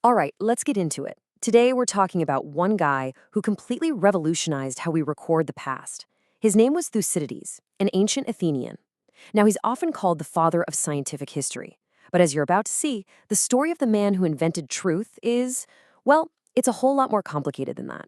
All right, let's get into it. Today, we're talking about one guy who completely revolutionized how we record the past. His name was Thucydides, an ancient Athenian. Now, he's often called the father of scientific history. But as you're about to see, the story of the man who invented truth is, well, it's a whole lot more complicated than that.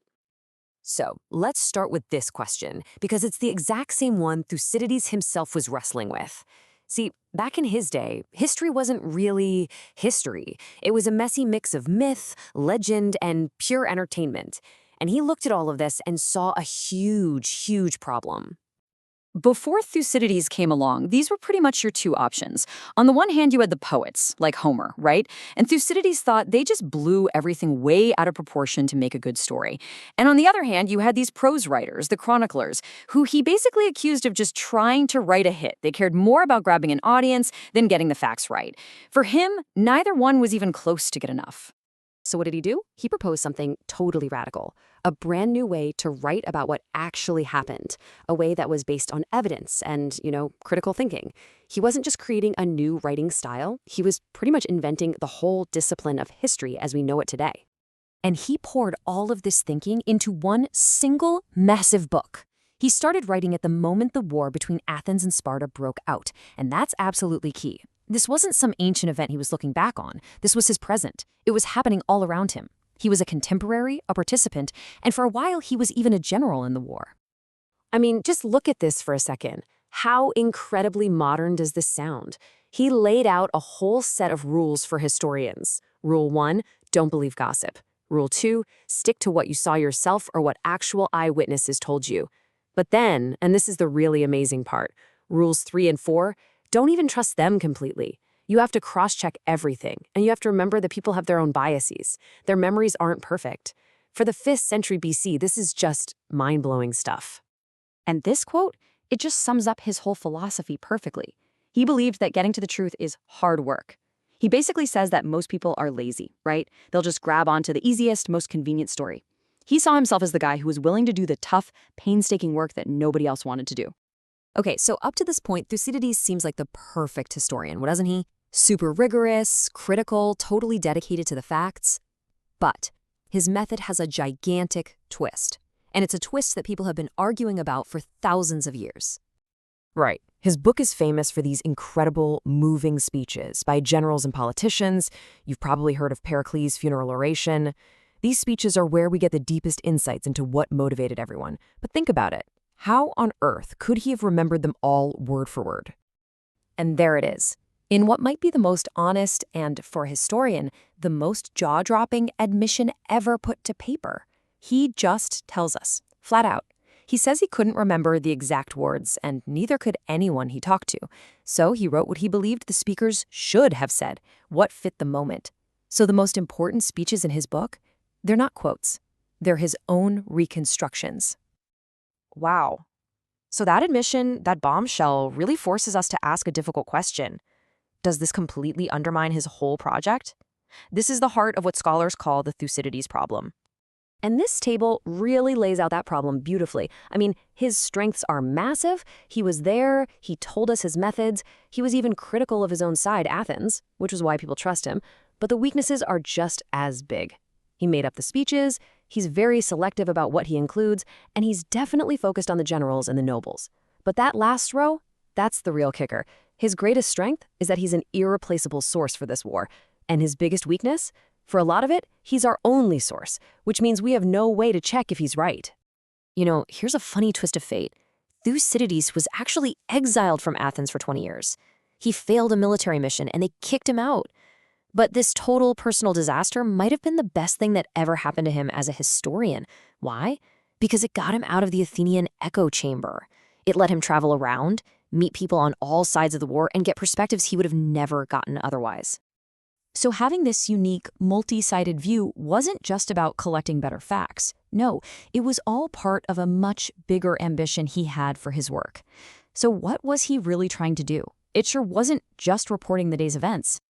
So, let's start with this question, because it's the exact same one Thucydides himself was wrestling with. See, back in his day, history wasn't really history. It was a messy mix of myth, legend, and pure entertainment. And he looked at all of this and saw a huge problem. Before Thucydides came along, these were pretty much your two options. On the one hand, you had the poets, like Homer, right? And Thucydides thought they just blew everything way out of proportion to make a good story. And on the other hand, you had these prose writers, the chroniclers, who he basically accused of just trying to write a hit. They cared more about grabbing an audience than getting the facts right. For him, neither one was even close to good enough. So what did he do? He proposed something totally radical, a brand new way to write about what actually happened, a way that was based on evidence and, critical thinking. He wasn't just creating a new writing style, he was pretty much inventing the whole discipline of history as we know it today. And he poured all of this thinking into one single massive book. He started writing at the moment the war between Athens and Sparta broke out, and that's absolutely key. This wasn't some ancient event he was looking back on. This was his present. It was happening all around him. He was a contemporary, a participant, and for a while he was even a general in the war. I mean, just look at this for a second. How incredibly modern does this sound? He laid out a whole set of rules for historians. Rule 1, don't believe gossip. Rule 2, stick to what you saw yourself or what actual eyewitnesses told you. But then, and this is the really amazing part, rules 3 and 4, don't even trust them completely. You have to cross-check everything, and you have to remember that people have their own biases. Their memories aren't perfect. For the 5th century BC, this is just mind-blowing stuff. And this quote, it just sums up his whole philosophy perfectly. He believed that getting to the truth is hard work. He basically says that most people are lazy, right? They'll just grab onto the easiest, most convenient story. He saw himself as the guy who was willing to do the tough, painstaking work that nobody else wanted to do. Okay, so up to this point, Thucydides seems like the perfect historian, doesn't he? Super rigorous, critical, totally dedicated to the facts. But his method has a gigantic twist. And it's a twist that people have been arguing about for thousands of years. Right. His book is famous for these incredible, moving speeches by generals and politicians. You've probably heard of Pericles' funeral oration. These speeches are where we get the deepest insights into what motivated everyone. But think about it. How on earth could he have remembered them all word for word? And there it is. In what might be the most honest and, for a historian, the most jaw-dropping admission ever put to paper. He just tells us, flat out. He says he couldn't remember the exact words, and neither could anyone he talked to. So he wrote what he believed the speakers should have said, what fit the moment. So the most important speeches in his book, they're not quotes. They're his own reconstructions. Wow. So that admission, that bombshell, really forces us to ask a difficult question. Does this completely undermine his whole project? This is the heart of what scholars call the Thucydides problem. And this table really lays out that problem beautifully. I mean, his strengths are massive. He was there. He told us his methods. He was even critical of his own side, Athens, which is why people trust him. But the weaknesses are just as big. He made up the speeches. He's very selective about what he includes, and he's definitely focused on the generals and the nobles. But that last row, that's the real kicker. His greatest strength is that he's an irreplaceable source for this war. And his biggest weakness? For a lot of it, he's our only source, which means we have no way to check if he's right. Here's a funny twist of fate. Thucydides was actually exiled from Athens for 20 years. He failed a military mission, and they kicked him out. But this total personal disaster might have been the best thing that ever happened to him as a historian. Why? Because it got him out of the Athenian echo chamber. It let him travel around, meet people on all sides of the war, and get perspectives he would have never gotten otherwise. So having this unique, multi-sided view wasn't just about collecting better facts. No, it was all part of a much bigger ambition he had for his work. So what was he really trying to do? It sure wasn't just reporting the day's events.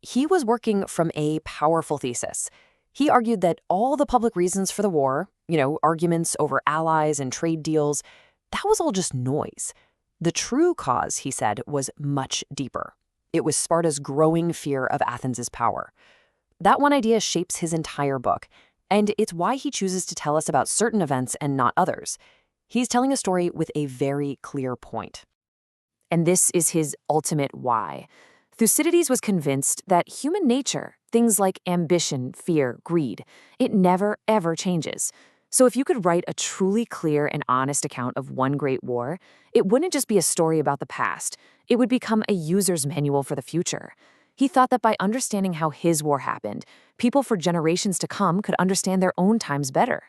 He was working from a powerful thesis. He argued that all the public reasons for the war, arguments over allies and trade deals, that was all just noise. The true cause, he said, was much deeper. It was Sparta's growing fear of Athens' power. That one idea shapes his entire book, and it's why he chooses to tell us about certain events and not others. He's telling a story with a very clear point. And this is his ultimate why. Thucydides was convinced that human nature, things like ambition, fear, greed, it never, ever changes. So if you could write a truly clear and honest account of one great war, it wouldn't just be a story about the past. It would become a user's manual for the future. He thought that by understanding how his war happened, people for generations to come could understand their own times better.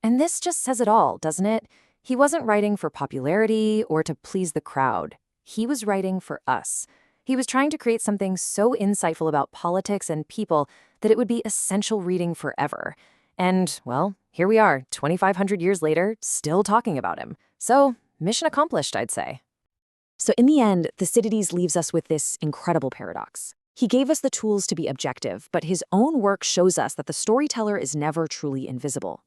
And this just says it all, doesn't it? He wasn't writing for popularity or to please the crowd. He was writing for us. He was trying to create something so insightful about politics and people that it would be essential reading forever. And, well, here we are, 2,500 years later, still talking about him. So, mission accomplished, I'd say. So in the end, Thucydides leaves us with this incredible paradox. He gave us the tools to be objective, but his own work shows us that the storyteller is never truly invisible.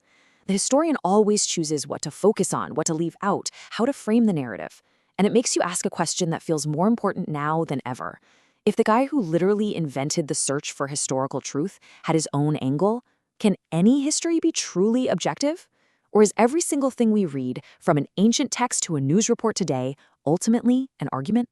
The historian always chooses what to focus on, what to leave out, how to frame the narrative. And it makes you ask a question that feels more important now than ever. If the guy who literally invented the search for historical truth had his own angle, can any history be truly objective? Or is every single thing we read, from an ancient text to a news report today, ultimately an argument?